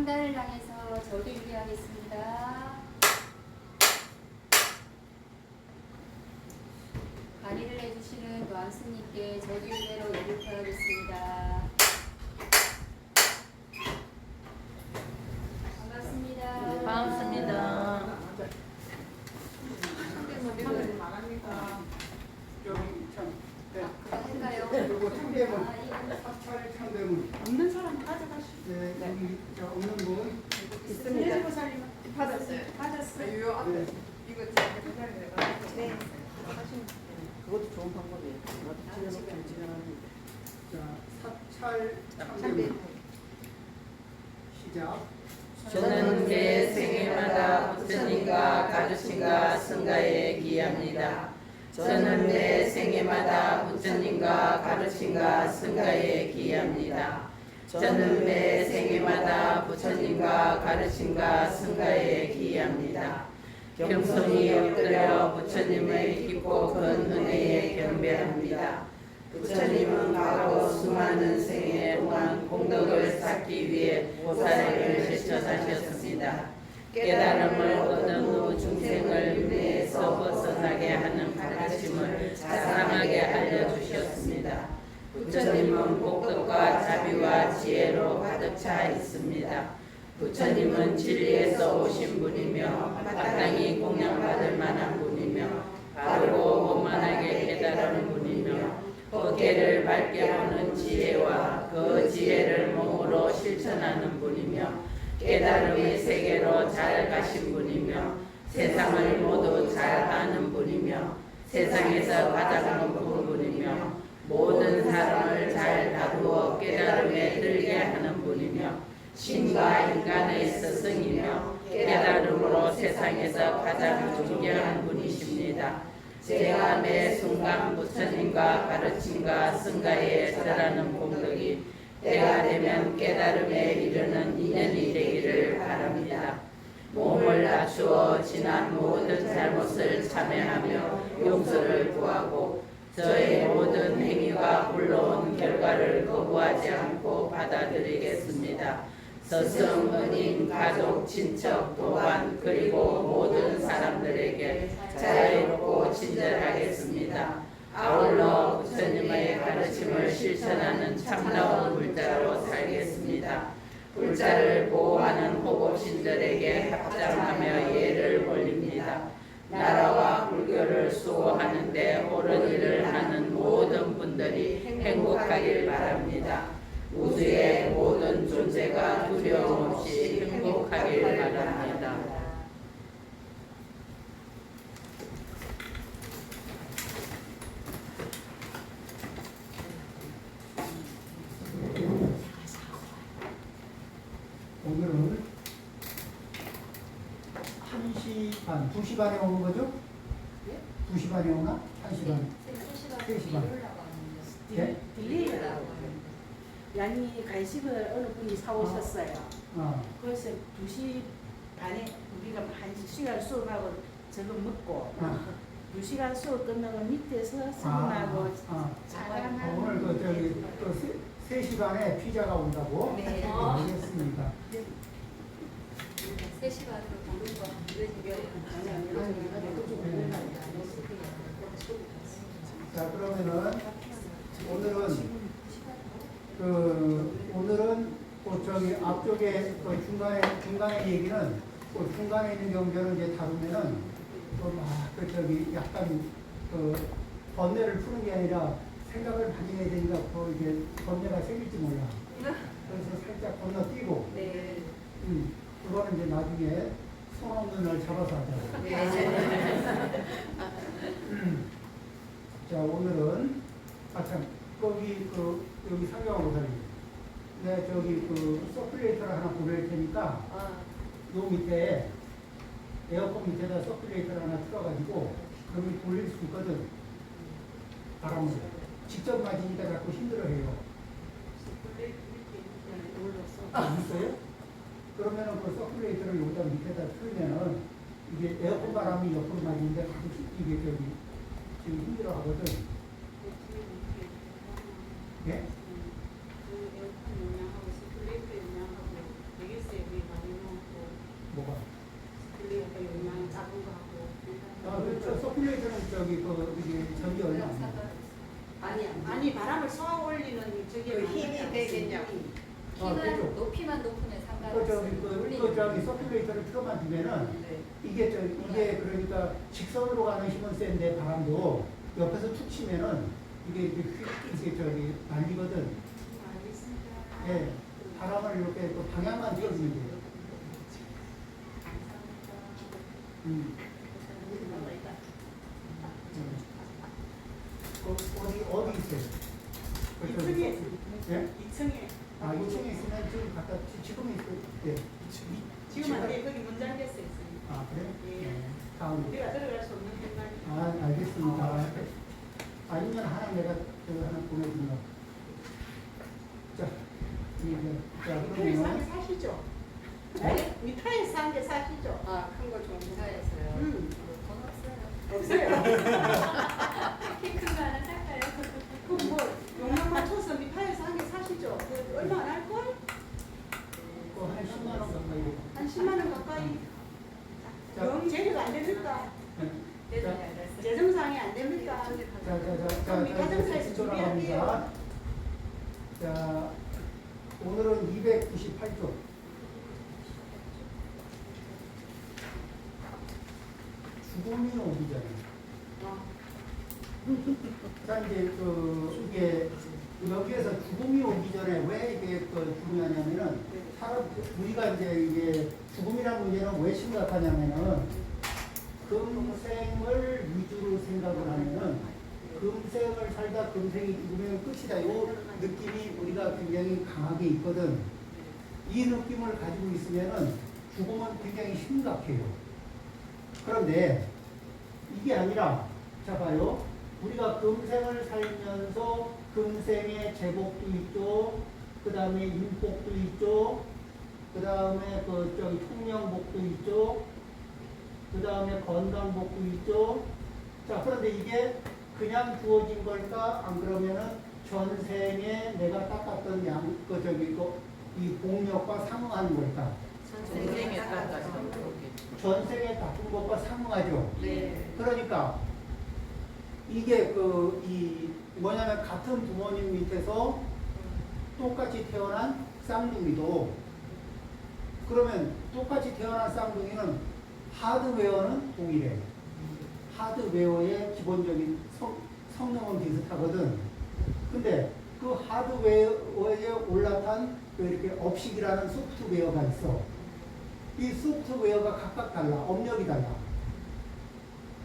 상단을 향해서 저도 유리하겠습니다. 관리를 해주시는 노한스님께 저도 유리로 예를 표하겠습니다. 반갑습니다. 반갑습니다. 할까요? 그리고 참대문, 사찰 참대문. 없는 사람 가져가시죠. 네, 여기 없는 분. 있습니다. 받았어요. 받았어요. 네. 이거 제가 기다려요. 네. 그것도 좋은 방법이에요. 자, 사찰 참대문. 시작. 저는 매 생애마다 부처님과 가르침과 승가에 기합니다. 저는 매 생애마다 부처님과 가르침과 승가에 기합니다. 저는 매 생애마다 부처님과 가르침과 승가에 기합니다. 겸손히 엎드려 부처님의 깊고 큰 은혜에 경배합니다. 부처님은 과거 수많은 생애 동안 공덕을 쌓기 위해 보살을 제쳐 사셨습니다. 깨달음을 얻은 후 중생을 윤회에서 벗어나게 하는 가르침을 자상하게 알려주셨습니다. 부처님은 복덕과 자비와 지혜로 가득 차 있습니다. 부처님은 진리에서 오신 분이며 마땅히 공양받을 만한 분이며 바르고 원만하게 깨달은 분이며 법계를 밝게 보는 지혜와 그 지혜를 몸으로 실천하는 분이며 깨달음의 세계로 잘 가신 분이며 세상을 모두 잘 아는 분이며 세상에서 가장 높은 분이며 모든 사람을 잘 다루어 깨달음에 들게 하는 분이며 신과 인간의 스승이며 깨달음으로 세상에서 가장 존경한 분이십니다. 제가 매 순간 부처님과 가르침과 승가에 절하는 공덕이 때가 되면 깨달음에 이르는 인연이 되기를 바랍니다. 몸을 낮추어 지난 모든 잘못을 참회하며 용서를 구하고 저의 모든 행위가 불러온 결과를 거부하지 않고 받아들이겠습니다. 스승, 은인, 가족, 친척, 도반 그리고 모든 사람들에게 자유롭고 친절하겠습니다. 아울러 부처님의 가르침을 실천하는 참다운 불자로 살겠습니다. 불자를 보호하는 호법신들에게 합장하며 예를 올립니다. 나라와 불교를 수호하는 데 옳은 일을 하는 모든 분들이 행복하길 바랍니다. 우주의 모든 존재가 두려움 없이 행복하길 바랍니다. 오늘은 1시 반, 2시 반에 오는 거죠? 2시 반에 오나? 1시 반. 3시 반. 네? 딜레이라고 하는데 양이 간식을 어느 분이 사오셨어요. 그래서 2시 반에 우리가 1시간 수업하고 저거 먹고 2시간 수업 끝나고 밑에서 스님하고 오늘 그 저기 또 3시 반에 피자가 온다고? 네. 알겠습니다. 3시 반으로 보는 거. 자, 그러면은 오늘은 그 저기 앞쪽에 그 중간에 얘기는 그 중간에 있는 경전을 이제 다루면은 그 저기 약간 그 번뇌를 푸는 게 아니라 생각을 많이 해야 되니까 그 이게 번뇌가 생길지 몰라. 그래서 살짝 건너뛰고. 네. 그거는 이제 나중에 손 없는 날 잡아서 하자. 네. 자, 오늘은 참 여기 상경하고 살리. 내가 저기 그 서큘레이터를 하나 보낼 테니까 요 밑에 에어컨 밑에다 서큘레이터를 하나 틀어가지고 그러면 돌릴 수 있거든. 바람을 직접 맞으니까 자꾸 힘들어해요. 있어요? 그러면은 그 서큘레이터를 여기다 밑에다 틀면은 이게 에어컨 바람이 옆으로 맞는데 이게 저기 지금 힘들어 하거든. 예? 그 에어컨 용량하고 스플레이트 용량하고 되겠어요. 서큘레이터는 저기 이게 전기 얼마 안 나요? 아니 바람을 쏘아 올리는 저게 그 힘이 되겠냐고. 되죠. 높이만 높으면 그 상관없어요. 저기 서큘레이터를 틀어만 두면은 네. 이게 그러니까 직선으로 가는 힘은 센데 바람도 옆에서 툭 치면은 이게 저기 날리거든. 알겠습니다. 예, 바람을 이렇게 그 방향만 띄워주면 돼요. 어디 있어요? 2층에 예? 2층에 아, 2층에 있으면 지금 갖다 지금 있어요. 예. 지금 안 돼. 거기 문 잠겼어 있으니까. 아, 그래? 예. 가운데. 우리가 들어갈 수 없는 공간이. 아, 알겠습니다. 아니면 하나 내가 하나 보내준다. 자, 자, 미터에서 한 개 그러면 사시죠? 네? 미터에서 한 개 사시죠? 큰 거 좀 사야겠어요. 돈 없어요. 없어요. 키큰 거 하나 살까요? 그럼 뭐 용량 맞춰서 미터에서 한 개 사시죠? 그 얼마 안 할걸? 한 10만 원 가까이. 한 10만 원 가까이. 자. 영 재료가 안 됩니까? 네, 자, 알았어요. 재정상이 안 됩니까? 그럼 이 가정사에서 준비할게요. 자, 오늘은 298쪽. 죽음이 오기 전에. 자, 이제 이게 여기에서 죽음이 오기 전에 왜 이게 중요하냐면은 우리가 이게 죽음이라는 문제는 왜 심각하냐면은 금생을 위주로 생각을 하면은 금생을 살다 금생이 죽으면 끝이다. 이 느낌이 우리가 굉장히 강하게 있거든. 이 느낌을 가지고 있으면은 죽음은 굉장히 심각해요. 그런데 이게 아니라, 자 봐요. 우리가 금생을 살면서 금생의 제복도 있죠. 그 다음에 인복도 있죠. 그 다음에 총명복도 있죠. 그 다음에 건강복도 있죠. 자, 그런데 이게 그냥 주어진 걸까? 안 그러면은 전생에 내가 닦았던 이 복력과 상응하는 걸까? 전생에 따라서 전생에 닦은 것과 상응하죠. 네. 그러니까 이게 뭐냐면 같은 부모님 밑에서 똑같이 태어난 쌍둥이도, 그러면 똑같이 태어난 쌍둥이는 하드웨어는 동일해. 하드웨어의 기본적인 성능은 비슷하거든. 근데 그 하드웨어에 올라탄 이렇게 업식이라는 소프트웨어가 있어. 이 소프트웨어가 각각 달라. 업력이 달라.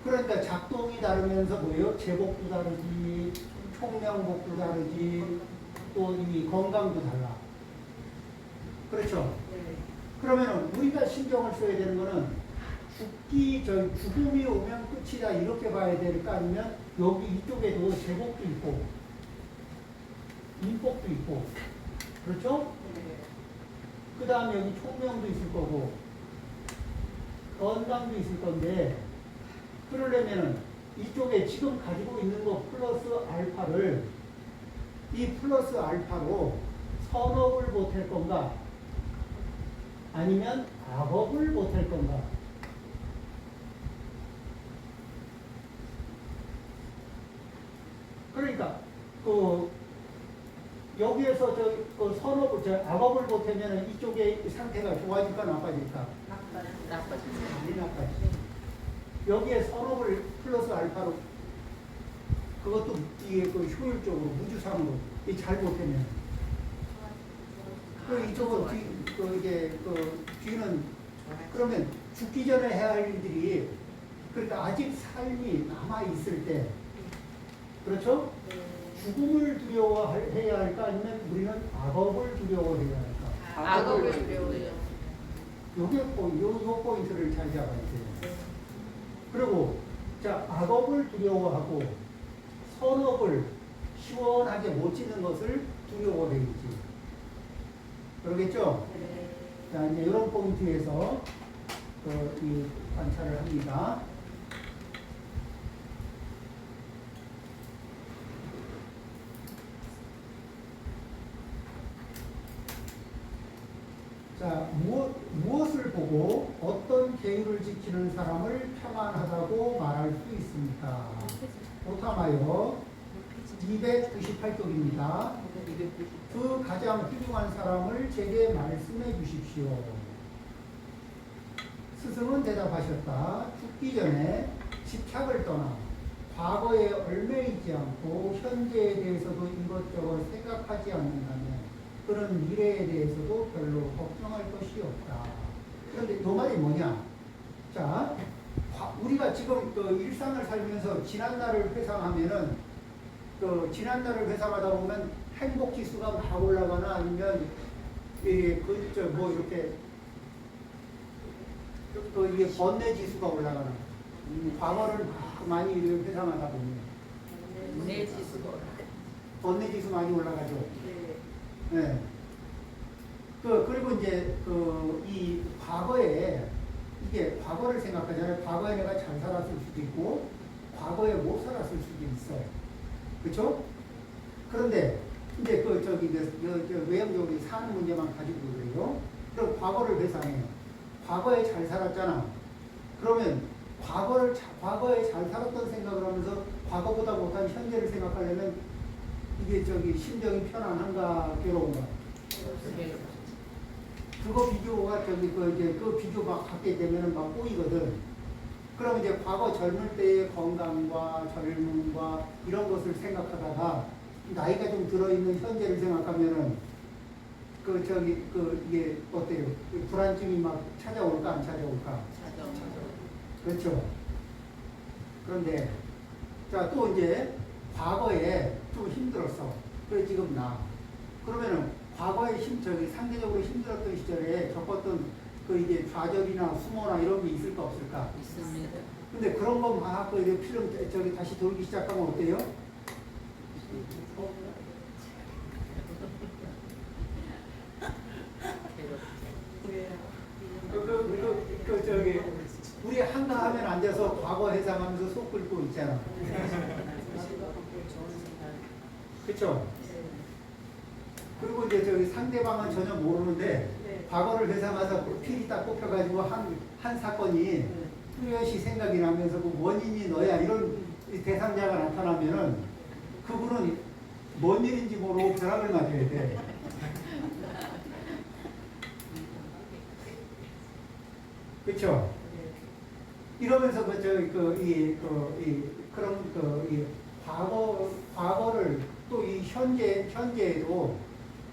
그러니까 작동이 다르면서 뭐예요? 제복도 다르지, 총명복도 다르지, 또 이 건강도 달라. 그렇죠? 그러면 우리가 신경을 써야 되는 거는 죽음이 오면 끝이다 이렇게 봐야 될까? 아니면 여기 이쪽에도 제복도 있고 인복도 있고, 그렇죠? 그 다음에 여기 총명도 있을 거고 건강도 있을 건데, 그러려면은 이쪽에 지금 가지고 있는 거 플러스 알파를 이 플러스 알파로 선업을 보탤 건가? 아니면 악업을 보탤 건가? 그러니까 여기에서 선업을 악업을 보태면 이쪽에 상태가 좋아질까 나빠질까? 나빠지죠. 많이 나빠지. 여기에 선업을 플러스 알파로 그것도 이게 효율적으로 무주상으로 잘 보태면 이쪽은 뒤는 그러면 죽기 전에 해야 할 일들이, 그러니까 아직 삶이 남아 있을 때, 그렇죠? 죽음을 두려워해야 할까? 아니면 우리는 악업을 두려워해야 할까? 악업을 두려워해요. 요 포인트를 잘 잡아야 돼요. 그리고 자, 악업을 두려워하고 선업을 시원하게 못 짓는 것을 두려워해야지. 그러겠죠? 자, 이제 이런 포인트에서 이 관찰을 합니다. 자, 무엇을 보고 어떤 계율을 지키는 사람을 평안하다고 말할 수 있습니까? 합하여 298쪽입니다. 290. 그 가장 훌륭한 사람을 제게 말씀해 주십시오. 스승은 대답하셨다. 죽기 전에 집착을 떠나 과거에 얽매이지 않고 현재에 대해서도 이것저것 생각하지 않는다면 그런 미래에 대해서도 별로 걱정할 것이 없다. 그런데 이 말이 뭐냐? 자, 우리가 지금 그 일상을 살면서 지난날을 회상하면은 그 지난날을 회상하다 보면 행복 지수가 막 올라가나 아니면 이게 뭐 이렇게 이게 번뇌 지수가 올라가나 과거를 막 많이 회상하다 보면 내 지수가 번뇌 지수 많이 올라가죠. 네. 그리고 이제 이 과거에 이게 과거를 생각하잖아요. 과거에 내가 잘 살았을 수도 있고 과거에 못 살았을 수도 있어요. 그렇죠? 그런데 이제 외형적으로 사는 문제만 가지고 그래요. 그럼 과거를 회상해요. 과거에 잘 살았잖아. 그러면 과거에 잘 살았던 생각을 하면서 과거보다 못한 현재를 생각하려면 이게 심정이 편안한가 괴로운가? 그거 비교가 그 비교 막 갖게 되면은 막 꼬이거든. 그럼 이제 과거 젊을 때의 건강과 젊음과 이런 것을 생각하다가 나이가 좀 들어있는 현재를 생각하면은 이게 어때요? 불안증이 막 찾아올까 안 찾아올까? 그렇죠. 그런데 자, 또 이제 과거에 좀 힘들었어. 그래 지금 나. 그러면은 과거에 상대적으로 힘들었던 시절에 겪었던 이제 좌절이나 수모나 이런 게 있을까 없을까? 있습니다. 근데 그런 거 막 이제 필름 다시 돌기 시작하면 어때요? 우리 한가하면 앉아서 과거 회상하면서 속 끓고 있잖아. 그렇죠? 그리고 이제 상대방은 전혀 모르는데 과거를 회상해서 필이 딱 꼽혀가지고 한 사건이 뚜렷이 생각이 나면서 그 원인이 너야 이런 대상자가 나타나면은 그분은 뭔 일인지 모르고 벼락을 맞아야 돼. 그렇죠? 이러면서 과거를 또 이 현재에도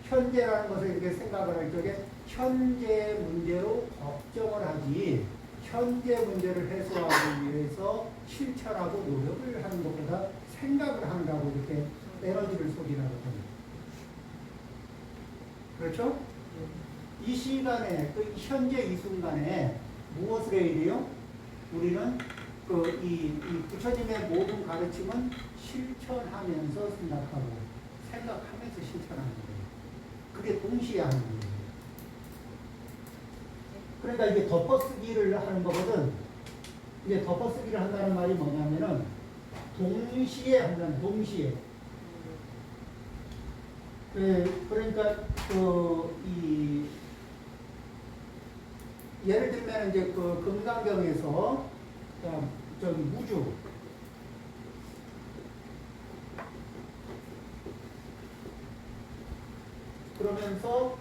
현재라는 것을 이렇게 생각을 할 적에 현재 문제로 걱정을 하지 현재 문제를 해소하기 위해서 실천하고 노력을 하는 것보다 생각을 한다고 이렇게 에너지를 소비하거든요. 그렇죠? 이 시간에 현재 이 순간에 무엇을 해야 돼요? 우리는 이 부처님의 모든 가르침은 실천하면서 생각하고 생각하면서 실천하는 거예요. 그게 동시에 하는 거예요. 그러니까 이게 덮어쓰기를 하는 거거든. 이제 덮어쓰기를 한다는 말이 뭐냐면은 동시에 한다는 동시에. 그러니까 예를 들면 이제 금강경에서 무주 그러면서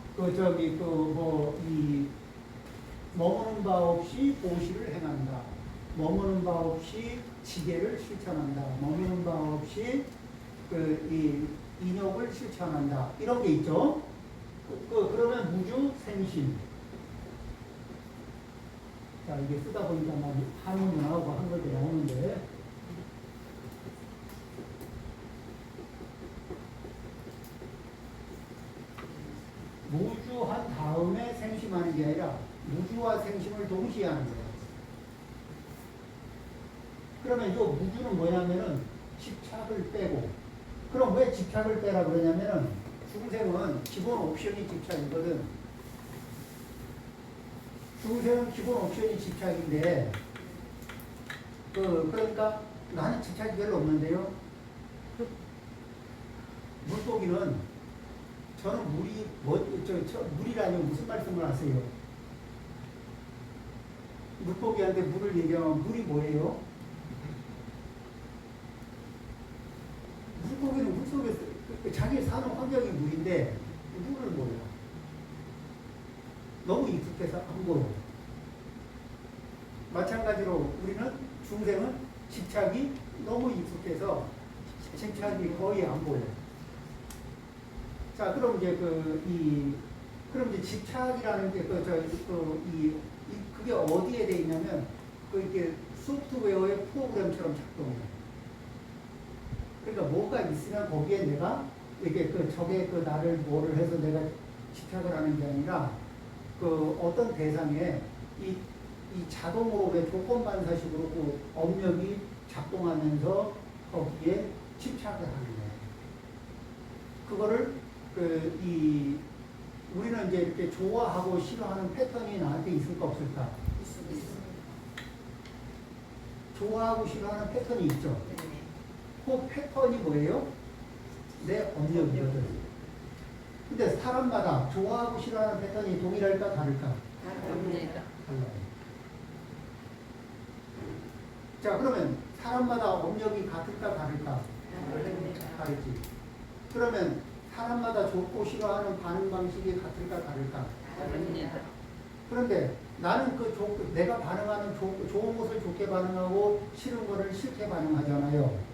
머무는 바 없이 보시를 행한다. 머무는 바 없이 지계를 실천한다. 머무는 바 없이 이 인욕을 실천한다. 이런 게 있죠. 그러면 무주 생심. 자, 이게 쓰다 보니까 막 한문도 나오고 한글도 나오는데. 무주한 다음에 생심하는 게 아니라 무주와 생심을 동시에 하는 거예요. 그러면 이 무주는 뭐냐면은 집착을 빼고. 그럼 왜 집착을 빼라 그러냐면은 중생은 기본 옵션이 집착이거든. 중생은 기본 옵션이 집착인데, 그러니까 나는 집착이 별로 없는데요. 물고기는 저는 물이라니 무슨 말씀을 하세요? 물고기한테 물을 얘기하면 물이 뭐예요? 자기 사는 환경이 물인데 물을 몰라. 너무 익숙해서 안 보여. 마찬가지로 우리는 중생은 집착이 너무 익숙해서 집착이 거의 안 보여. 자, 그럼 이제 그럼 이제 집착이라는 게 그게 어디에 돼 있냐면 이게 소프트웨어의 프로그램처럼 작동해요. 그러니까 뭐가 있으면 거기에 내가 이게 저게 나를 뭐를 해서 내가 집착을 하는 게 아니라 어떤 대상에 이 자동으로 왜 조건 반사식으로 업력이 작동하면서 거기에 집착을 하는 거예요. 그거를 우리는 이제 이렇게 좋아하고 싫어하는 패턴이 나한테 있을까 없을까? 좋아하고 싫어하는 패턴이 있죠. 그 패턴이 뭐예요? 내 업력이거든. 근데 사람마다 좋아하고 싫어하는 패턴이 동일할까 다를까? 달라요. 자, 그러면 사람마다 업력이 같을까 다를까? 다르지. 그러면 사람마다 좋고 싫어하는 반응 방식이 같을까 다를까? 그런데 나는 내가 반응하는 좋은 것을 좋게 반응하고 싫은 것을 싫게 반응하잖아요.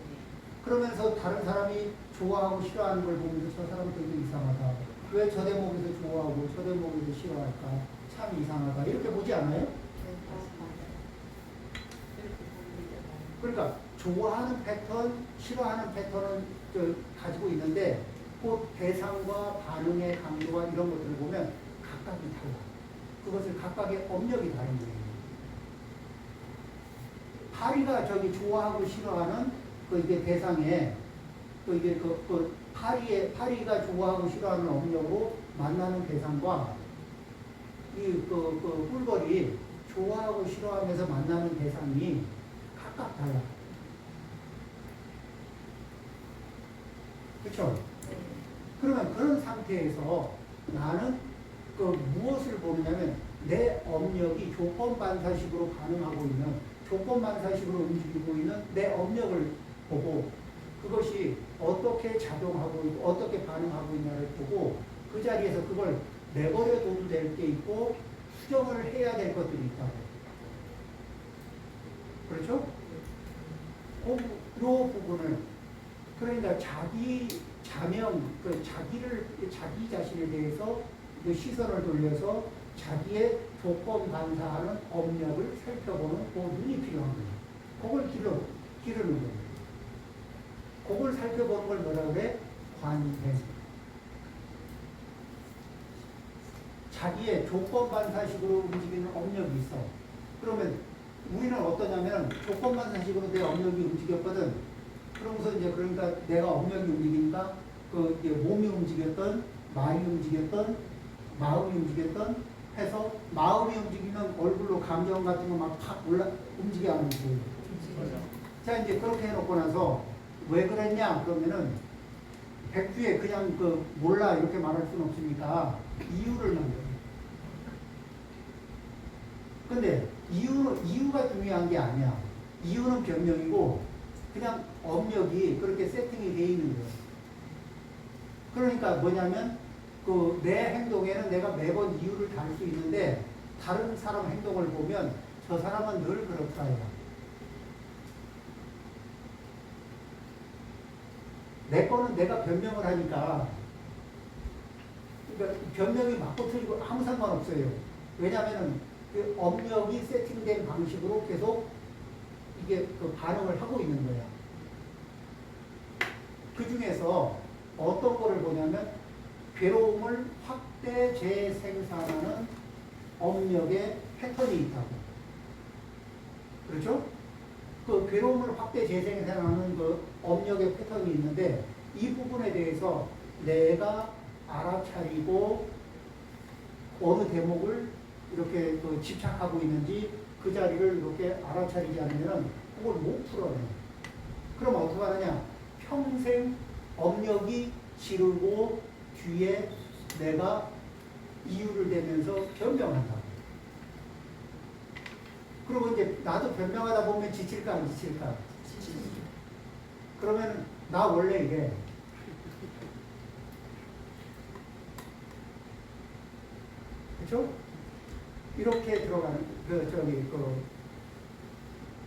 그러면서 다른 사람이 좋아하고 싫어하는 걸 보면서 저 사람 되게 이상하다. 왜 저 대목에서 좋아하고 저 대목에서 싫어할까? 참 이상하다. 이렇게 보지 않아요? 그러니까 좋아하는 패턴, 싫어하는 패턴은 가지고 있는데 그 대상과 반응의 강도와 이런 것들을 보면 각각이 달라. 그것을 각각의 업력이 다른 거예요. 파리가 좋아하고 싫어하는 이게 대상에 이게 파리가 좋아하고 싫어하는 업력으로 만나는 대상과 꿀벌이 좋아하고 싫어하면서 만나는 대상이 각각 달라. 그렇죠? 그러면 그런 상태에서 나는 무엇을 보느냐면 내 업력이 조건 반사식으로 반응하고 있는 조건 반사식으로 움직이고 있는 내 업력을 보고 그것이 어떻게 작용하고 있고 어떻게 반응하고 있냐를 보고 그 자리에서 그걸 내버려 둬도 될 게 있고 수정을 해야 될 것들이 있다고. 그렇죠? 이 부분을 그러니까 자기 자명, 자기 자신에 대해서 시선을 돌려서 자기의 조건 반사하는 업력을 살펴보는 그 눈이 필요한 거예요. 그걸 기르는 거예요. 그걸 살펴보는 걸 뭐라 그래? 관행. 자기의 조건 반사식으로 움직이는 업력이 있어. 그러면 우리는 어떠냐면 조건 반사식으로 내 업력이 움직였거든. 그러면서 이제 그러니까 내가 업력이 움직이니까 몸이 움직였던, 말이 움직였던, 마음이 움직였던 해서 마음이 움직이면 얼굴로 감정 같은 거 막 팍 움직여 하는 거예요. 자, 이제 그렇게 해놓고 나서 왜 그랬냐? 그러면은 백주에 그냥 몰라 이렇게 말할 수는 없으니까 이유를 만들어요. 근데 이유가 중요한 게 아니야. 이유는 변명이고 그냥 업력이 그렇게 세팅이 돼 있는 거예요. 그러니까 뭐냐면 내 행동에는 내가 매번 이유를 달 수 있는데 다른 사람 행동을 보면 저 사람은 늘 그렇다요. 내 거는 내가 변명을 하니까 그러니까 변명이 맞고 틀리고 아무 상관없어요. 왜냐하면 그 업력이 세팅된 방식으로 계속 이게 반응을 하고 있는 거야. 그 중에서 어떤 거를 보냐면 괴로움을 확대 재생산하는 업력의 패턴이 있다고. 그렇죠? 그 괴로움을 확대 재생산하는 그 업력의 패턴이 있는데 이 부분에 대해서 내가 알아차리고 어느 대목을 이렇게 집착하고 있는지 그 자리를 이렇게 알아차리지 않으면 그걸 못 풀어내. 그럼 어떻게 하느냐? 평생 업력이 지르고 뒤에 내가 이유를 대면서 변명한다. 그리고 이제 나도 변명하다 보면 지칠까 안 지칠까? 그러면 나 원래 이래. 그렇죠? 이렇게 들어가는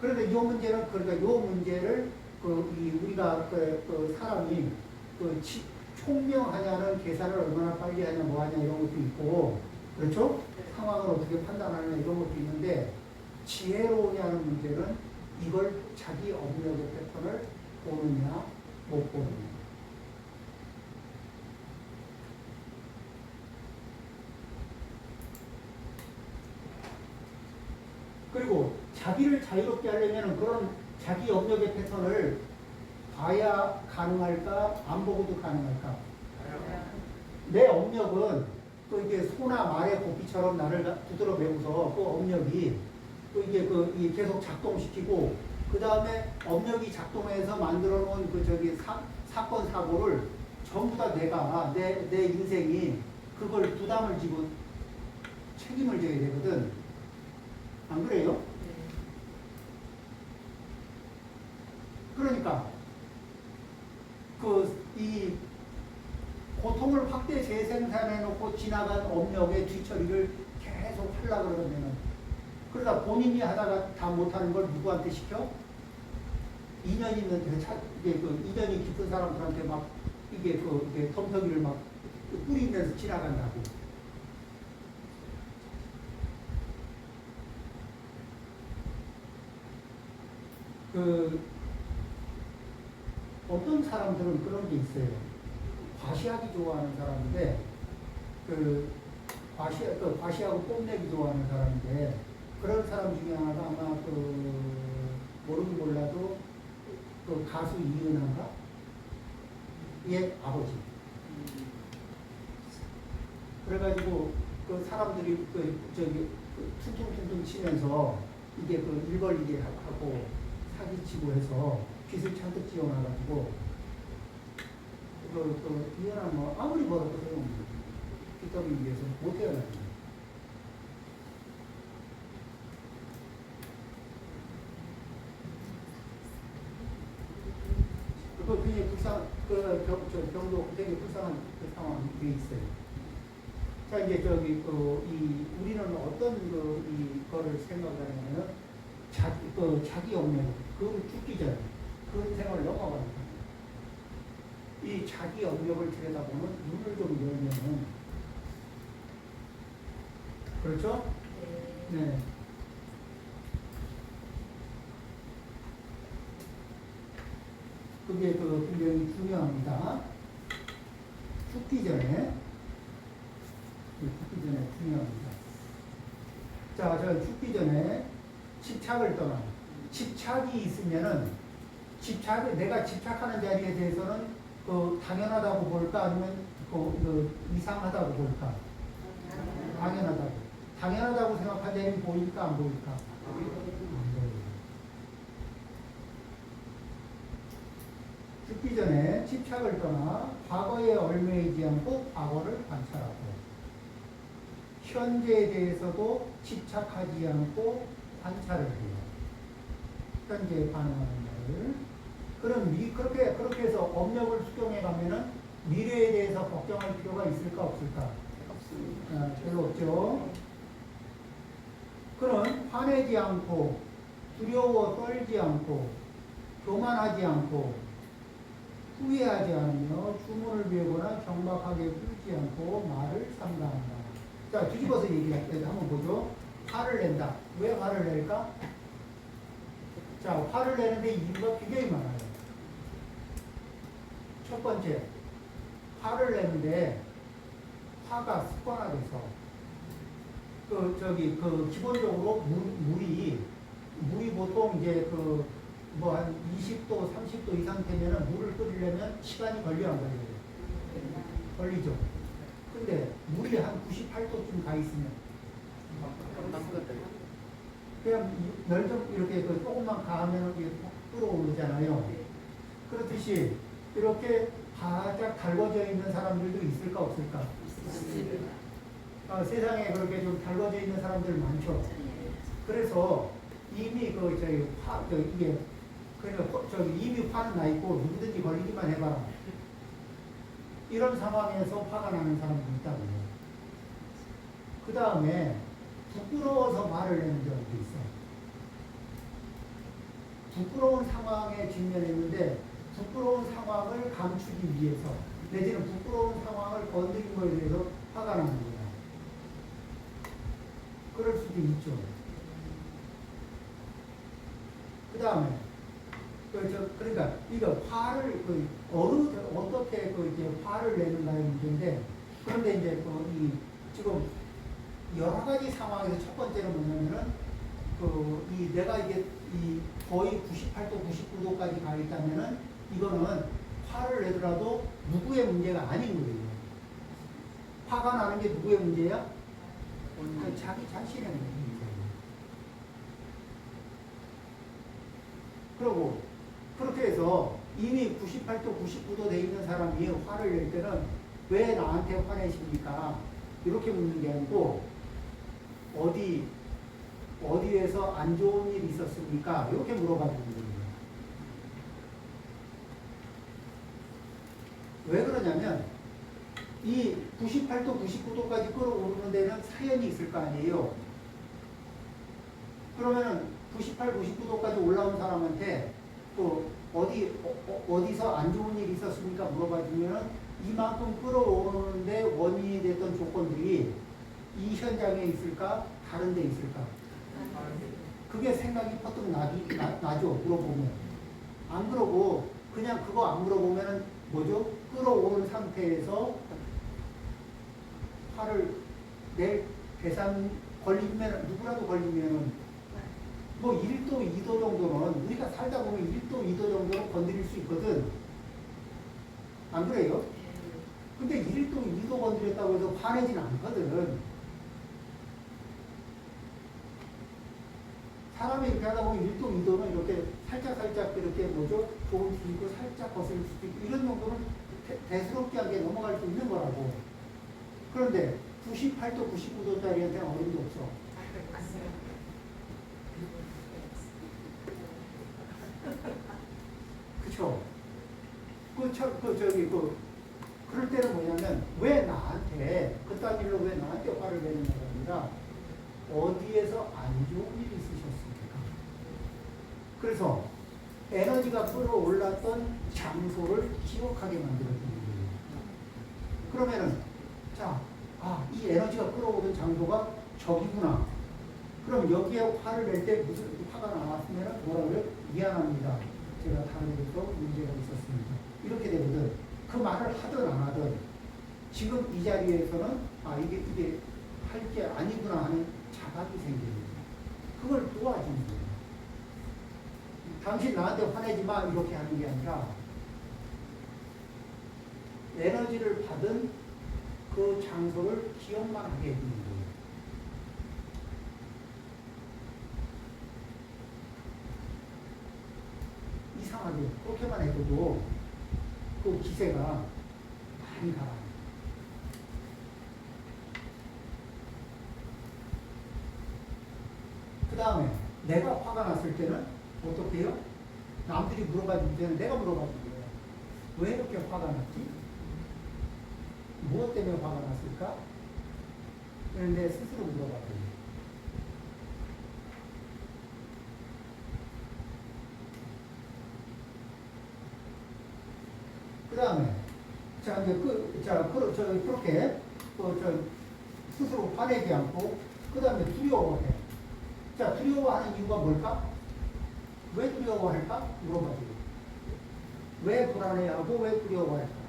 그런데 이 문제는 그러니까 이 문제를 우리가 사람이 총명하냐는 계산을 얼마나 빨리 하냐 뭐 하냐 이런 것도 있고 그렇죠? 상황을 어떻게 판단하느냐 이런 것도 있는데 지혜로우냐는 문제는 이걸 자기 업력의 패턴을 보느냐 못 보느냐. 그리고 자기를 자유롭게 하려면 그런 자기 업력의 패턴을 봐야 가능할까? 안 보고도 가능할까? 내 업력은 또 이게 소나 말의 고삐처럼 나를 두드러 매고서 그 업력이 또 이게 이게 계속 작동시키고 그 다음에 업력이 작동해서 만들어 놓은 사건 사고를 전부 다 내 인생이 그걸 부담을 지고 책임을 져야 되거든. 안 그래요? 그러니까 이 고통을 확대 재생산해 놓고 지나간 업력의 뒤처리를 계속 하려고 그러면은 그러다 본인이 하다가 다 못하는 걸 누구한테 시켜? 인연 있는 인연이 깊은 사람들한테 막 이게 덤터기를 막 뿌리면서 지나간다고. 어떤 사람들은 그런 게 있어요. 과시하기 좋아하는 사람인데, 과시하고 뽐내기 좋아하는 사람인데, 그런 사람 중에 하나가 아마 모르긴 몰라도 가수 이은하인가? 얘 아버지. 그래가지고 사람들이 퉁퉁퉁퉁 치면서 이게 일 벌리게 하고 사기치고 해서 빚을 잔뜩 지어놔가지고 이현아 뭐 아무리 벌어도 소용없어. 빚더미 위해서 못 헤어나요. 그거 굉장히 병도 되게 불쌍한 상황이 있어요. 자, 이제 우리는 어떤 이거를 생각하냐면은 자기 업력, 그걸 죽기 전에 그런 생활을 넘어가는 거예요. 이 자기 업력을 들여다보면 눈을 좀 열면은, 그렇죠? 네. 그게 굉장히 중요합니다. 죽기 전에 중요합니다. 자, 저 죽기 전에 집착을 떠나. 집착이 있으면은 내가 집착하는 자리에 대해서는 당연하다고 볼까 아니면 이상하다고 볼까? 당연하다고. 당연하다고 생각한 자리는 보일까 안 보일까? 안 보여요. 죽기 전에 집착을 떠나 과거에 얽매이지 않고 과거를 관찰하고 현재에 대해서도 집착하지 않고 관찰을 해요. 현재에 반응하는 말을. 그럼 그렇게 해서 업력을 수정해 가면은 미래에 대해서 걱정할 필요가 있을까 없을까? 없습니다. 별로 없죠. 그럼 화내지 않고 두려워 떨지 않고 교만하지 않고 후회하지 않으며 주문을 배우거나 경박하게 굴지 않고 말을 삼가한다. 자, 뒤집어서 얘기할 때 한번 보죠. 화를 낸다. 왜 화를 낼까? 자, 화를 내는데 이유가 굉장히 많아요. 첫 번째, 화를 내는데 화가 습관화돼서 기본적으로 물이 보통 이제 한 20도, 30도 이상 되면은 물을 끓이려면 시간이 걸려 안 걸려요? 걸리죠. 근데 물이 한 98도쯤 가 있으면 그냥 열 좀 이렇게 조금만 가하면 이게 끓어오르잖아요. 그렇듯이 이렇게 바짝 달궈져 있는 사람들도 있을까 없을까? 세상에 그렇게 좀 달궈져 있는 사람들 많죠. 그래서 이미 이게 이미 화는 나 있고 누구든지 걸리기만 해봐라. 이런 상황에서 화가 나는 사람도 있다고요. 그 다음에 부끄러워서 말을 내는 경우도 있어. 부끄러운 상황에 직면했는데 부끄러운 상황을 감추기 위해서 내지는 부끄러운 상황을 건드린 거에 대해서 화가 나는 거야. 그럴 수도 있죠. 그 다음에 그러니까 이거 화를 어떻게 이제 화를 내는가의 문제인데, 그런데 이제 지금 여러 가지 상황에서 첫 번째는 뭐냐면은 내가 이게 거의 98도, 99도까지 가 있다면은 이거는 화를 내더라도 누구의 문제가 아닌 거예요. 화가 나는 게 누구의 문제야? 자기 자신의 문제예요. 그리고 그렇게 해서 이미 98도, 99도 돼 있는 사람이 화를 낼 때는 왜 나한테 화내십니까? 이렇게 묻는 게 아니고 어디에서 안 좋은 일이 있었습니까? 이렇게 물어봐 주는 거예요. 왜 그러냐면 이 98도, 99도까지 끌어오르는 데는 사연이 있을 거 아니에요. 그러면은 98, 99도까지 올라온 사람한테 또 어디서 안 좋은 일이 있었습니까? 물어봐 주면은 이만큼 끌어오르는데 원인이 됐던 조건들이 이 현장에 있을까? 다른 데 있을까? 그게 생각이 퍼뜩 나죠. 물어보면. 안 그러고 그냥 그거 안 물어보면은 뭐죠? 끌어오른 상태에서 화를 낼 대상 걸리면, 누구라도 걸리면 뭐 1도, 2도 정도는 우리가 살다 보면 1도, 2도 정도는 건드릴 수 있거든. 안 그래요? 근데 1도, 2도 건드렸다고 해서 화내진 않거든. 사람이 이렇게 하다 보면 1도, 2도는 이렇게 살짝 이렇게 뭐죠? 조금 줄이고 살짝 거슬릴 수도 있고 이런 정도는 대수롭지 않게 넘어갈 수 있는 거라고. 그런데 98도, 99도짜리한테는 어림도 없어. 그쵸? 그럴 때는 뭐냐면 왜 나한테 그딴 일로 왜 나한테 화를 내느냐가 아니라 어디에서 안 좋은 일이 있으셨습니까? 그래서 에너지가 끌어올랐던 장소를 기억하게 만들어주는 거예요. 그러면은 이 에너지가 끌어오른 장소가 저기구나. 그럼 여기에 화를 낼 때 무슨 화가 나왔으면 뭐라 그래요? 미안합니다. 제가 다른 데서 문제가 있었습니다. 이렇게 되거든. 그 말을 하든 안 하든 지금 이 자리에서는 이게 할 게 아니구나 하는 자각이 생깁니다. 그걸 도와주는 거예요. 당신 나한테 화내지 마 이렇게 하는 게 아니라 에너지를 받은 그 장소를 기억만 하게 해주는 거예요. 이상하게 그렇게만 해도 그 기세가 많이 가라. 그 다음에 내가 화가 났을 때는 어떻게 해요? 남들이 물어봐 줄 때는 내가 물어봐 준 거예요. 왜 이렇게 화가 났지? 무엇 때문에 화가 났을까? 그런데 스스로 물어봤더니 그 다음에 그렇게 스스로 화내지 않고 그 다음에 두려워해. 자, 두려워하는 이유가 뭘까? 왜 두려워할까? 물어봐주고. 왜 불안해하고 왜 두려워할까?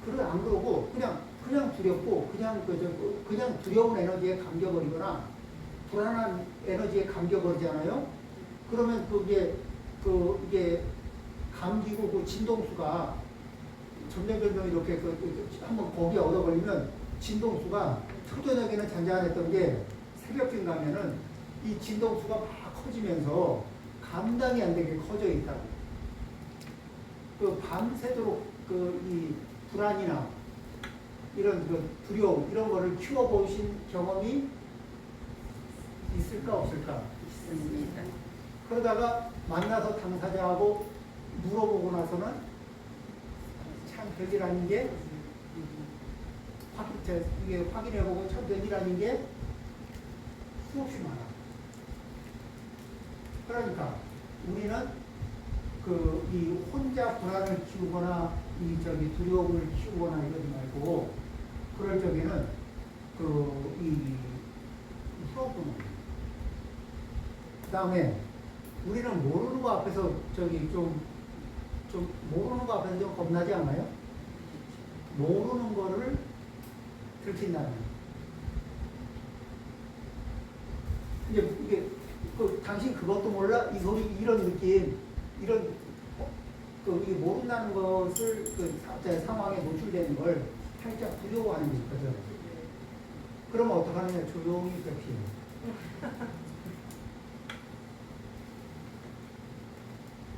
그걸 안 그러고 그냥 두렵고 그냥 두려운 에너지에 감겨버리거나 불안한 에너지에 감겨버리잖아요. 그러면 이게 감기고 그 진동수가 점점 이렇게 한번 거기에 얻어 걸리면 진동수가 초저녁에는 잔잔했던 게 새벽쯤 가면은 이 진동수가 막 커지면서 감당이 안 되게 커져 있다고. 밤새도록 이 불안이나 이런 두려움 이런 거를 키워보신 경험이 있을까 없을까? 있습니다. 그러다가 만나서 당사자하고 물어보고 나서는 참 벽이라는 게 이게 확인해보고 참 벽이라는 게 수없이 많아. 그러니까 우리는 이 혼자 불안을 키우거나 두려움을 키우거나 이러지 말고 그럴 적에는 풀어보는. 그 다음에 우리는 모르는 거 앞에서 좀 모르는 거 앞에서 좀 겁나지 않아요? 모르는 거를 들킨다는. 이게 당신 그것도 몰라? 이 소리 이런 느낌 이런 이게 모른다는 것을 상황에 노출되는 걸 살짝 두려워하는 게 있거든. 그러면 어떡하느냐? 조용히 피해.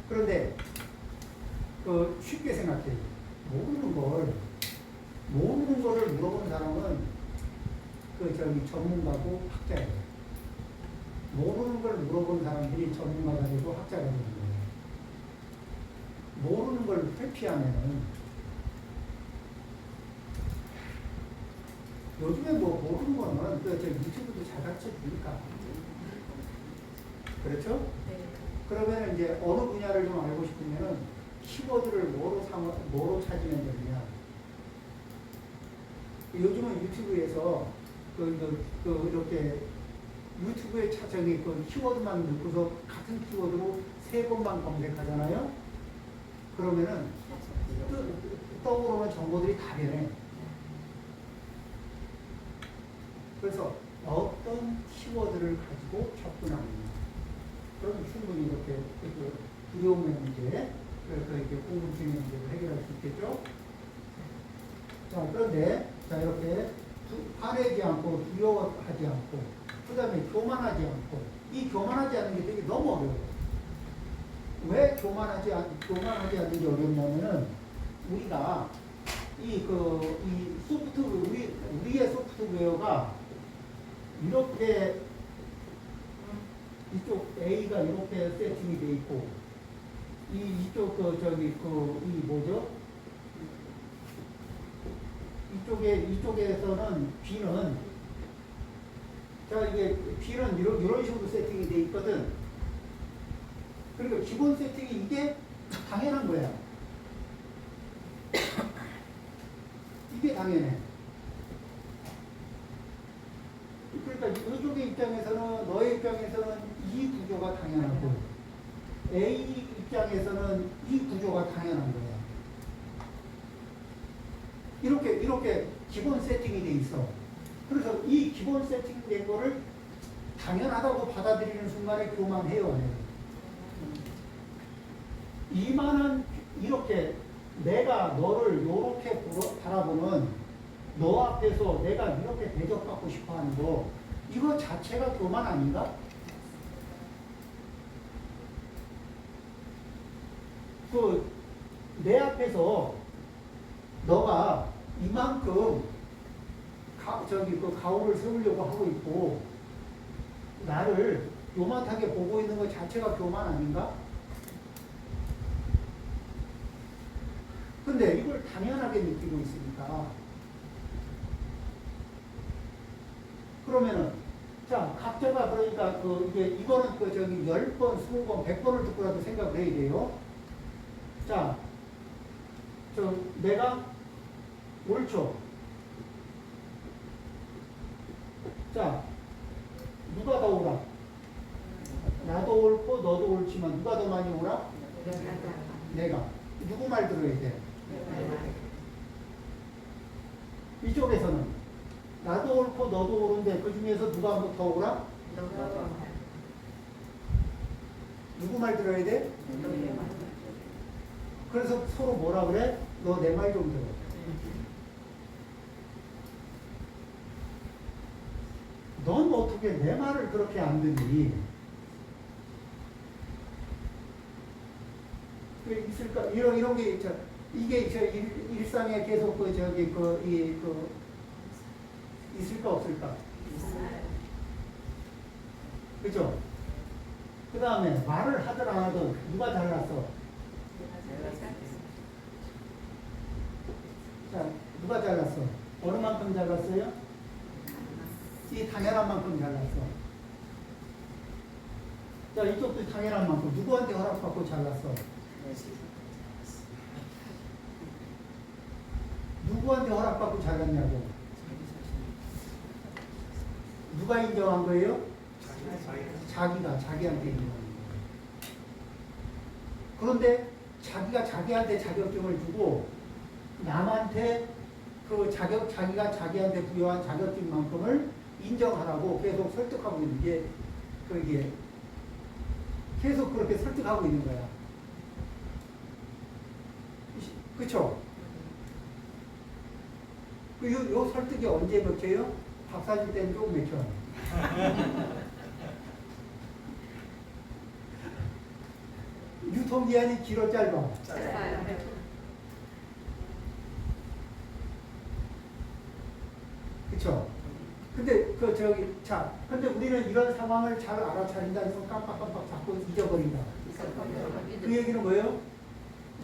그런데 쉽게 생각해. 모르는 거를 물어본 사람은 전문가고 학자예요. 모르는 걸 물어본 사람들이 전문가가 되고 학자가 되는 거예요. 모르는 걸 회피하면은 요즘에 모르는 거는 유튜브도 잘 가르쳐 주니까. 그렇죠? 네. 그러면 이제 어느 분야를 좀 알고 싶으면은 키워드를 뭐로 찾으면 되느냐. 요즘은 유튜브에서 이렇게 유튜브에 키워드만 넣고서 같은 키워드로 3번만 검색하잖아요. 그러면은 떠오르는 정보들이 다 변해. 그래서 어떤 키워드를 가지고 접근하느냐. 그럼 충분히 이렇게 두려움의 문제, 이렇게 궁금증의 문제를 해결할 수 있겠죠. 자, 그런데 이렇게 화내지 않고 두려워하지 않고 그 다음에 교만하지 않고 이 교만하지 않는 게 되게 너무 어려워요. 왜 교만하지 않는 게 어렵냐면은 우리가 우리의 소프트웨어가 이렇게 이쪽 A가 이렇게 세팅이 돼 있고 이쪽 이쪽에서는 B는 이게 B는 이런 식으로 세팅이 돼 있거든. 그러니까 기본 세팅이 이게 당연한 거야. 이게 당연해. 그러니까 이쪽의 입장에서는 너의 입장에서는 이 구조가 당연하고 A 입장에서는 이 구조가 당연한 거야. 이렇게 기본 세팅이 돼 있어. 그래서 이 기본 세팅된 거를 당연하다고 받아들이는 순간에 교만해요, 안 해요? 이만한 이렇게 내가 너를 이렇게 바라보는 너 앞에서 내가 이렇게 대접받고 싶어 하는 거 이거 자체가 교만 아닌가? 내 앞에서 너가 이만큼 가오를 세우려고 하고 있고 나를 요만하게 보고 있는 것 자체가 교만 아닌가? 근데 이걸 당연하게 느끼고 있으니까 그러면은 자 각자가 그러니까 이거는 10번, 20번, 100번을 듣고라도 생각을 해야 돼요. 자, 내가 옳죠. 자, 누가 더 옳아? 나도 옳고 너도 옳지만 누가 더 많이 옳아? 내가. 누구 말 들어야 돼? 이쪽에서는 나도 옳고 너도 옳은데 그 중에서 누가 더 옳아? 누구 말 들어야 돼? 그래서 서로 뭐라 그래? 너 내 말 좀 들어. 넌 어떻게 내 말을 그렇게 안 듣니? 있을까? 이런 게 있죠. 이게 일상에 계속 있을까 없을까? 그죠? 그 다음에 말을 하든 안 하든 누가 잘났어? 누가 잘랐어? 어느 만큼 잘랐어요? 이 당연한 만큼 잘랐어. 자, 이쪽도 당연한 만큼. 누구한테 허락받고 잘랐어? 누구한테 허락받고 잘랐냐고. 누가 인정한 거예요? 자기가 자기한테 인정한 거예요. 그런데 자기가 자기한테 자격증을 주고 남한테 그 자기가 자기한테 부여한 자격증만큼을 인정하라고 계속 설득하고 있는 게 그게 계속 그렇게 설득하고 있는 거야. 그쵸? 요 설득이 언제 맥혀요? 박사님 때는 조금 맥혀. 유통기한이 길어 짧아. 짧아요. 그쵸? 근데 근데 우리는 이런 상황을 잘 알아차린다 해서 깜빡깜빡 자꾸 잊어버린다. 그 얘기는 뭐예요?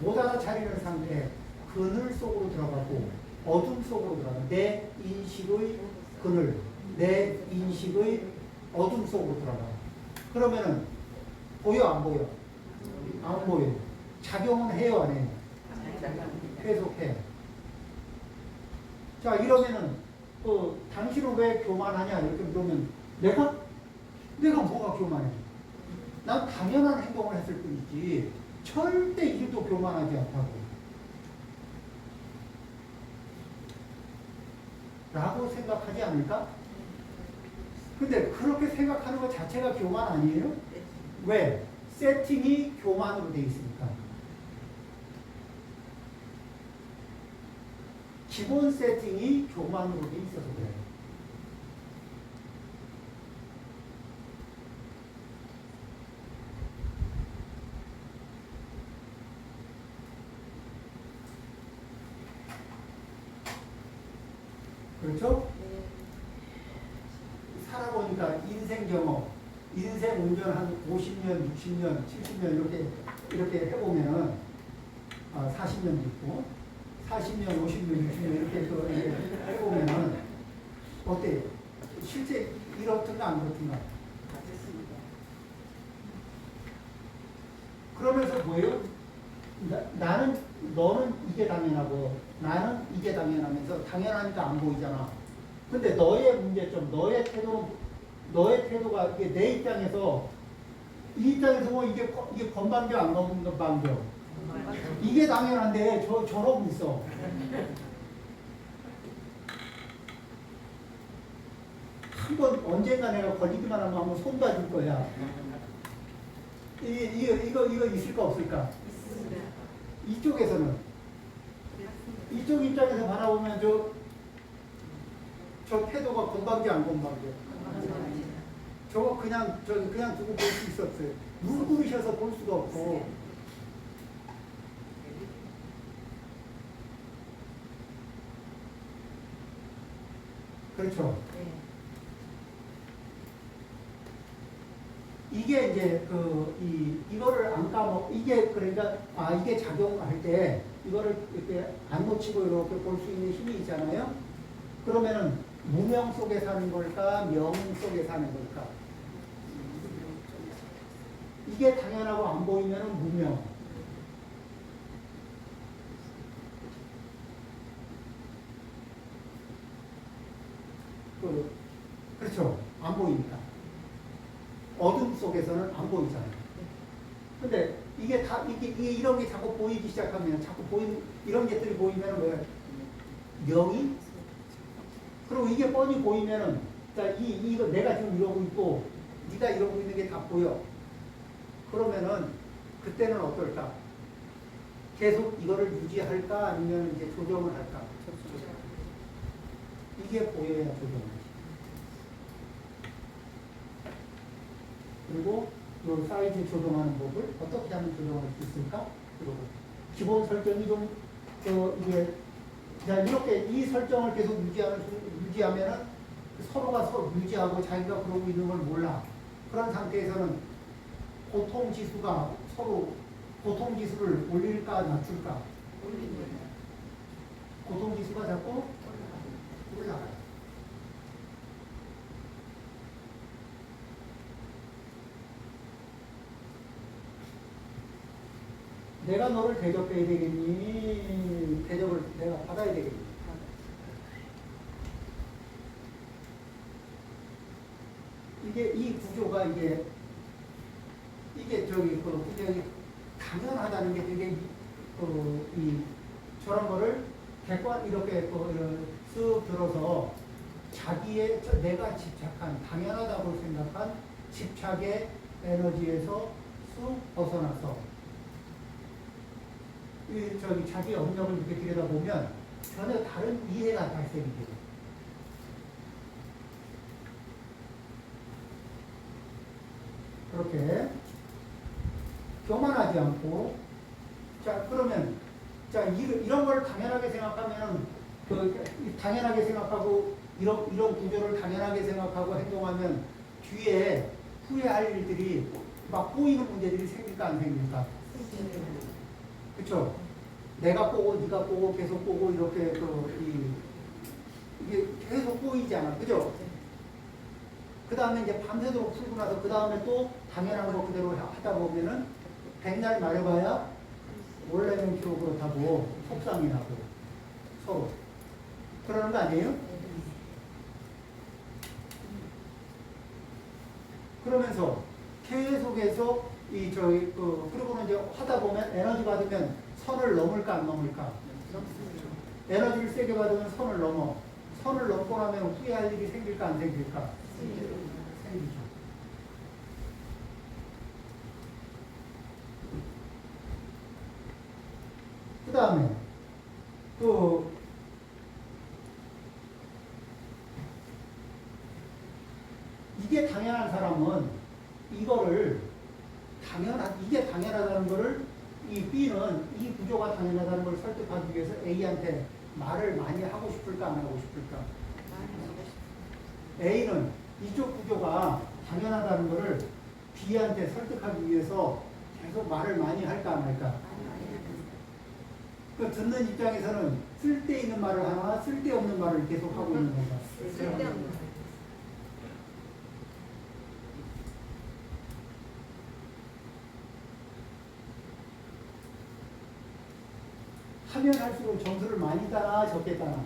못 알아차리는 상태, 그늘 속으로 들어가고 어둠 속으로 들어가. 내 인식의 그늘, 내 인식의 어둠 속으로 들어가. 그러면은 보여 안 보여? 안 보여. 작용은 해요 안 해요? 계속해. 자 이러면은 당신은 왜 교만하냐 이렇게 물으면 내가 뭐가 교만해? 난 당연한 행동을 했을 뿐이지 절대 일도 교만하지 않다고 라고 생각하지 않을까? 근데 그렇게 생각하는 것 자체가 교만 아니에요? 왜? 세팅이 교만으로 돼 있으니까. 기본 세팅이 교만으로 돼 있어서 그래요. 그렇죠? 살아보니까 인생 경험, 인생 운전 한 50년, 60년, 70년 이렇게 해보면은 40년도 있고 40년, 50년, 60년 이렇게 또 해보면은 어때요? 실제 이렇든가 안 그렇든가? 그러면서 뭐예요? 너는 이게 당연하고 나는 이게 당연하면서 당연하니까 안 보이잖아. 근데 너의 문제점, 너의 태도가 이게 내 입장에서 이 입장에서 뭐 이게 건방져 안 건방져? 이게 당연한데 저러고 있어. 한번 언젠가 내가 걸리기만 하면 한번 손 봐줄 거야. 이거 있을까 없을까? 이쪽에서는 이쪽 입장에서 바라보면 저 태도가 건방져 안 건방져? 저거 그냥 두고 볼 수 있었어요. 눈 부으셔서 볼 수가 없고. 그렇죠. 이게 이제 이거를 안 이게 그러니까 이게 작용할 때 이거를 이렇게 안 놓치고 이렇게 볼 수 있는 힘이 있잖아요. 그러면은 무명 속에 사는 걸까, 명 속에 사는 걸까? 이게 당연하고 안 보이면은 무명. 그렇죠. 안 보이니까. 어둠 속에서는 안 보이잖아요. 근데 이게 이런 게 자꾸 보이기 시작하면, 이런 것들이 보이면은 뭐야? 명이? 그리고 이게 뻔히 보이면은, 자, 이거 내가 지금 이러고 있고, 네가 이러고 있는 게 다 보여. 그러면은, 그때는 어떨까? 계속 이거를 유지할까? 아니면 이제 조정을 할까? 이게 보여야 조정을. 그리고 이 사이즈 조정하는 법을 어떻게 하면 조정할 수 있을까? 그리고 기본 설정이 이게 이렇게 이 설정을 계속 유지하면은 서로가 서로 유지하고 자기가 그러고 있는 걸 몰라. 그런 상태에서는 고통 지수가 서로 고통 지수를 올릴까 낮출까? 고통지수가 자꾸 올라가요. 내가 너를 대접해야 되겠니? 대접을 내가 받아야 되겠니? 이게 이 구조가 이게 저기 굉장히 당연하다는 게 되게 저런 거를 객관 이렇게 쓱 들어서 자기의 내가 집착한 당연하다고 생각한 집착의 에너지에서 쑥 벗어나서 저기 자기 영역을 이렇게 들여다보면 전혀 다른 이해가 발생이 돼요. 그렇게 교만하지 않고 자 그러면 자 이런 걸 당연하게 생각하면 당연하게 생각하고 이런 구조를 당연하게 생각하고 행동하면 뒤에 후회할 일들이 막 꼬이는 문제들이 생길까 안 생길까? 그렇죠? 내가 꼬고 네가 꼬고 계속 꼬고 이렇게 이게 계속 꼬이잖아, 그죠? 그 다음에 이제 밤새도록 풀고 나서 그 다음에 또 당연한 거 그대로 하다 보면은 백날 말해봐야 원래는 기록 그렇다고 속상이 나고 서로 그러는 거 아니에요? 그러면서 계속해서 그리고는 이제 하다 보면 에너지 받으면 선을 넘을까 안 넘을까? 에너지를 세게 받으면 선을 넘어. 선을 넘고 나면 후회할 일이 생길까 안 생길까? 생기죠. 그 다음에 이게 당연한 사람은 이거를 이게 당연하다는 거를 이 B는 이 구조가 당연하다는 걸 설득하기 위해서 A한테 말을 많이 하고 싶을까 안 하고 싶을까? A는 이쪽 구조가 당연하다는 거를 B한테 설득하기 위해서 계속 말을 많이 할까 안 할까? 그 듣는 입장에서는 쓸데있는 말을 하나 쓸데없는 말을 계속 하고 있는 건가? 쓸데없는 하면 할수록 점수를 많이 따나 적게 따나?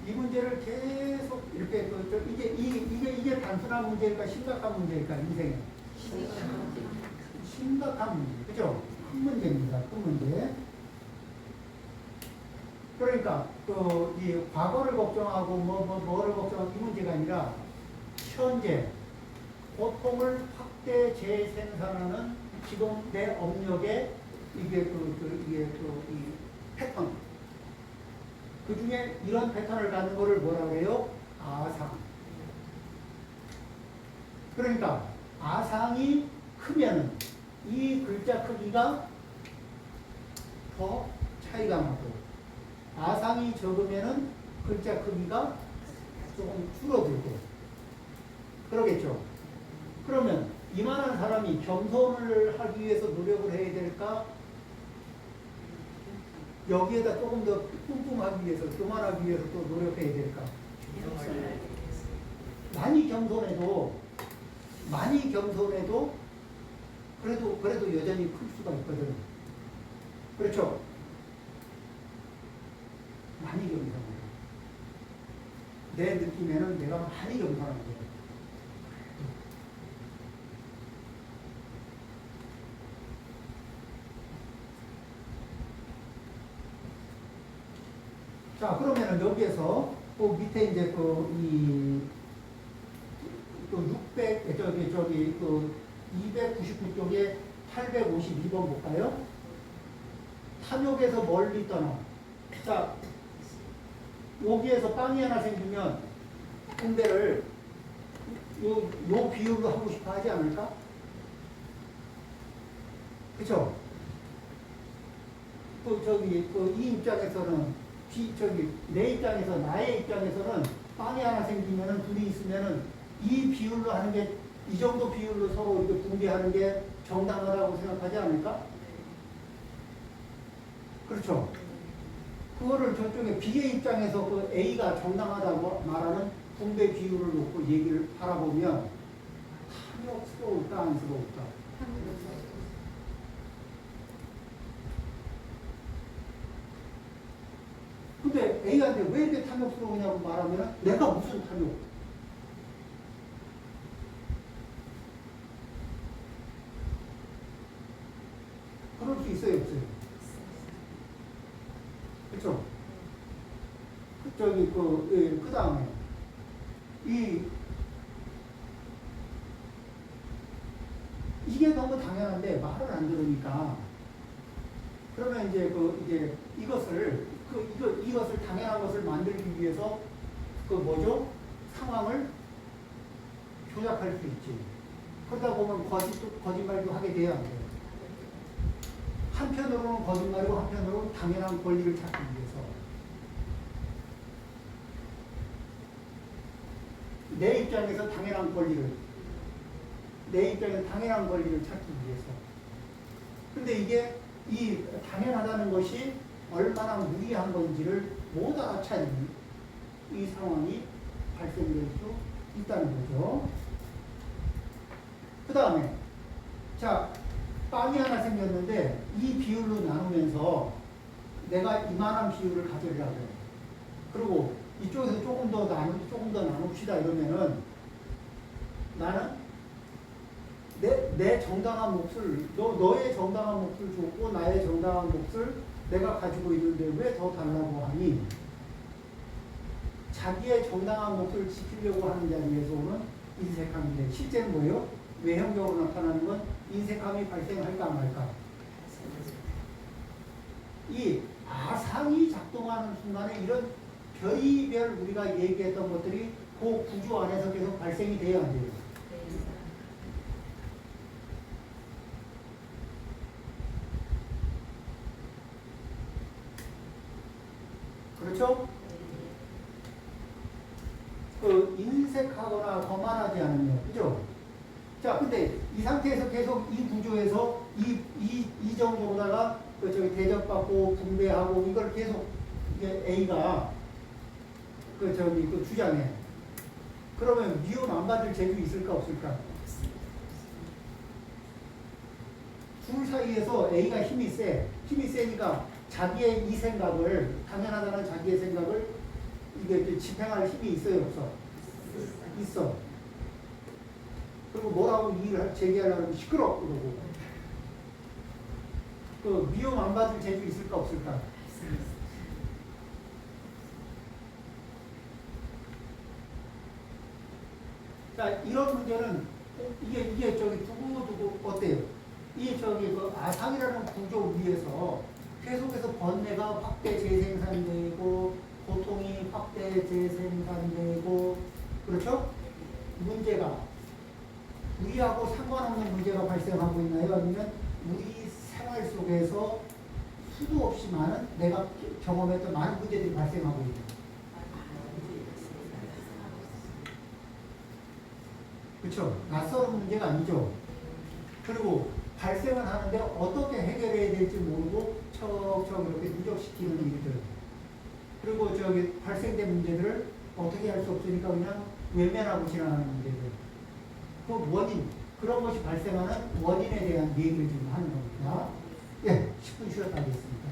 이 문제를 계속 이렇게 이게 단순한 문제일까 심각한 문제일까 인생에? 심각한 문제, 그죠? 큰 문제입니다. 큰 문제. 그러니까 이 과거를 걱정하고 뭐를 걱정하고 이 문제가 아니라 현재 고통을 확대 재생산하는 지금 내 업력의 이게 이 패턴. 그 중에 이런 패턴을 갖는 거를 뭐라 그래요? 아상. 그러니까 아상이 크면 이 글자 크기가 더 차이가 나고 아상이 적으면은 글자 크기가 조금 줄어들고 그러겠죠. 그러면 이만한 사람이 겸손을 하기 위해서 노력을 해야 될까? 여기에다 조금 더 뿜뿜하기 위해서 그만하기 위해서 또 노력해야 될까? 많이 겸손해도 그래도 여전히 클 수가 있거든. 그렇죠? 많이 겸손해요. 내 느낌에는 내가 많이 겸손한 거예요. 자, 그러면은 여기에서 그 밑에 이제 299쪽에 852번 볼까요? 탐욕에서 멀리 떠나. 자, 여기에서 빵이 하나 생기면 홍대를 요 비율로 하고 싶어 하지 않을까? 그쵸? 이 입장에서는 내 입장에서 나의 입장에서는 빵이 하나 생기면은 둘이 있으면은 이 비율로 하는 게 이 정도 비율로 서로 이렇게 분배하는 게 정당하다고 생각하지 않을까? 그렇죠? 그거를 저쪽에 B의 입장에서 그 A가 정당하다고 말하는 분배 비율을 놓고 얘기를 바라보면 탐욕스러울까 안쓰러울까? 근데 A한테 왜 이렇게 탐욕스러우냐고 말하면 내가 무슨 탐욕? 그럴 수 있어요, 없어요? 그렇죠? 저기 그 다음에 이게 너무 당연한데 말을 안 들으니까 그러면 이제 이것을 당연한 것을 만들기 위해서 상황을 조작할 수 있지. 그러다 보면 거짓말도 하게 돼야 안 돼요. 한편으로는 거짓말이고 한편으로는 당연한 권리를 찾기 위해서 내 입장에서 당연한 권리를 찾기 위해서. 근데 이게 이 당연하다는 것이 얼마나 무리한 건지를 못 알아차리는 이 상황이 발생될 수 있다는 거죠. 그 다음에 자, 빵이 하나 생겼는데 이 비율로 나누면서 내가 이만한 비율을 가져려고 해요. 그리고 이쪽에서 조금 더 나눕시다 이러면은 나는 내 정당한 몫을 너의 정당한 몫을 줬고 나의 정당한 몫을 내가 가지고 있는데 왜 더 달라고 하니? 자기의 정당한 몫을 지키려고 하는 자리에서 오는 인색함인데 실제는 뭐예요? 외형적으로 나타나는 건 인색함이 발생할까 말까. 이 아상이 작동하는 순간에 이런 별의별 우리가 얘기했던 것들이 그 구조 안에서 계속 발생이 돼야 돼요. 그렇죠? 인색하거나 거만하지 않으면, 그죠? 자, 근데 이 상태에서 계속 이 구조에서 이 정도로다가 대접받고 분배하고 이걸 계속 이게 A가 주장해. 그러면 미움 안 받을 재주 있을까 없을까? 둘 사이에서 A가 힘이 세니까 자기의 이 생각을, 당연하다는 자기의 생각을 이게 집행할 힘이 있어요, 없어? 있어. 그리고 뭐라고 이의를 제기하려면 시끄러! 그러고. 미움 안 받을 재주 있을까 없을까? 자, 이런 문제는 이게 두고두고 어때요? 아상이라는 구조 위에서 계속해서 번뇌가 확대 재생산되고 고통이 확대 재생산되고 그렇죠? 문제가 우리하고 상관없는 문제가 발생하고 있나요? 아니면 우리 생활 속에서 수도 없이 많은 내가 경험했던 많은 문제들이 발생하고 있나요? 그렇죠? 낯설은 문제가 아니죠. 그리고 발생은 하는데 어떻게 해결해야 될지 모르고 척척 이렇게 누적시키는 일들. 그리고 발생된 문제들을 어떻게 할 수 없으니까 그냥 외면하고 지나가는 문제들. 그 원인, 그런 것이 발생하는 원인에 대한 얘기를 지금 하는 겁니다. 예, 10분 쉬었다 하겠습니다.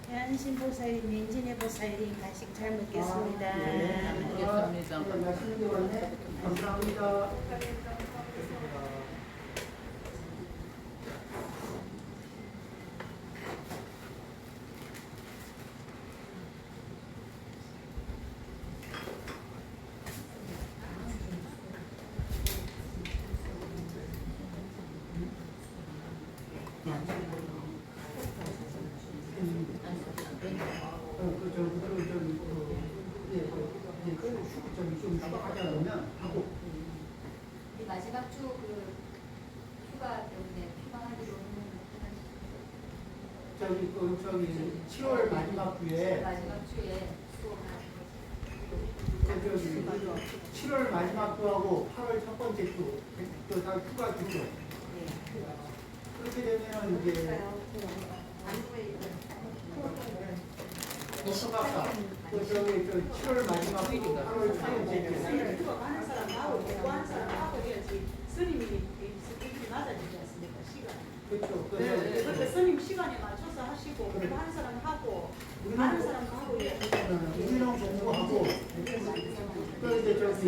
한신보살님, 인진해보살님 간식 잘 먹겠습니다. 네, 먹겠습니다. 맛있는 게 왔네. 감사합니다. 좀 휴가하자 그러면 하고 우리 마지막 주 휴가 때문에 휴방하기로 저기 7월 마지막 주에 마지막 주에 저기 7월 마지막 주하고 8월 첫 번째 주, 다 휴가 주죠. 그렇게 되면은 이제 저기 7월 마지막 주, 8월 첫 번째 주. 휴가 가는 사람하고 공부하는 사람하고 해야지 스님이 스케줄이 맞아지지 않습니까? 시간. 그렇죠. 그러니까 스님 시간에 맞춰서 하시고 공부하는 사람 하고 가는 사람 하고 우리는 공부하고 또 이제 저기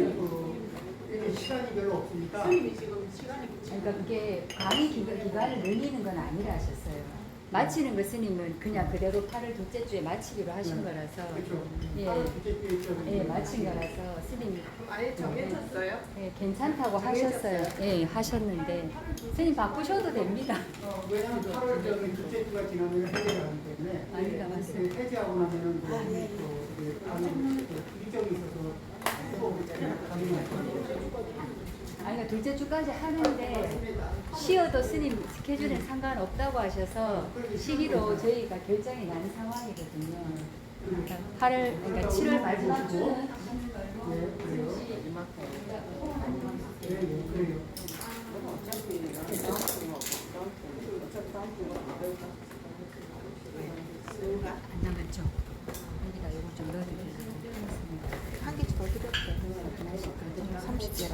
이게 시간이 별로 없으니까 스님이 지금 시간이 그러니까 그게 강의 기간을 늘리는 건 아니라 하셨어요. 마치는 거 스님은 그냥 그대로 8월 둘째 주에 마치기로 하신 거라서 그렇죠. 예. 예, 마친 거라서 스님이 아예 정해졌어요? 예, 괜찮다고 하셨어요. 예, 하셨는데 스님 바꾸셔도 됩니다. 왜냐면 8월 저기 둘째 주가 지나면 해제를 하기 때문에 아니다, 맞습니다. 해제하고 나면은 일정이 있어서 또 아니, 그러니까 둘째 주까지 하는데 쉬어도 스님 스케줄에 상관없다고 하셔서 시기로 저희가 결정이 난 상황이거든요. 그러니까 8월, 그러니까 7월 마지막 주는 그래요. 안 남았죠? 여기다 이거 좀 넣어드리겠습니다. 한 개씩 더 드렸어요. 30개라.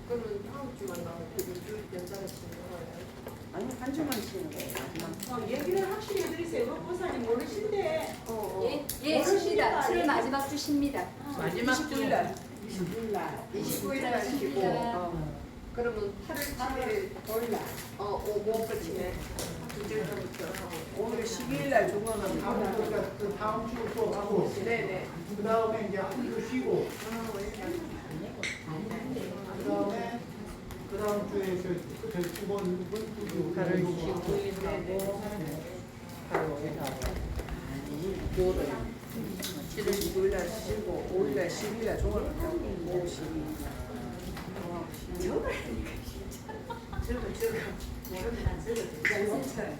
그러면 다음 주만 나오고 2주 연장을 치는 거예요? 아니 한 주만 쉬는 거예요. 마지막. 얘기를 확실히 해드리세요. 목사님 모르신데 예, 쉽니다. 7월 마지막 주 쉽니다. 마지막 주 29일 날 29일 날 쉬고 그러면 8월 7일 올라. 오고 끝이네. 둘째 주부터 오늘 12일 날 중간은 그 다음 주 또 하고 네네. 그 다음에 이제 한 주 쉬고 그 다음 주에 저두번 하루 쉬고 하고 바로 회사하고. 요를 7월 6일 날 쉬고 5일 날 10일 날 종을 한다고 5, 12. 오수철.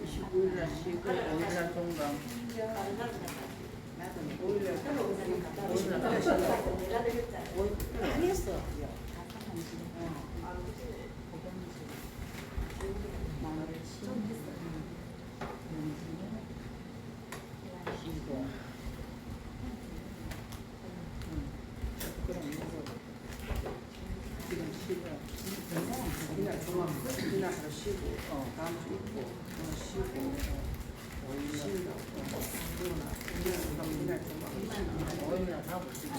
29일 날 쉬고 5일 날 종강. 5일 날 안 했어. 지금 쉬고 이날 종강 이날 하루 쉬고 다음 주 있고 쉬고 5일 쉬고 이날 종강 5일 날 다음 주 쉬고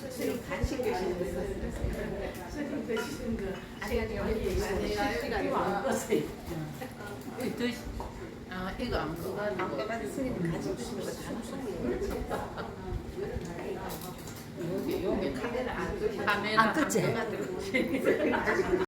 스님 간식 계시는 거 스님 드시는 거 시간이 여기 시간이 안 껐어요. 이거 안 꺼가지고 스님 간식 주시는 거다 여기 카메라 안 끄지? 안 끄지?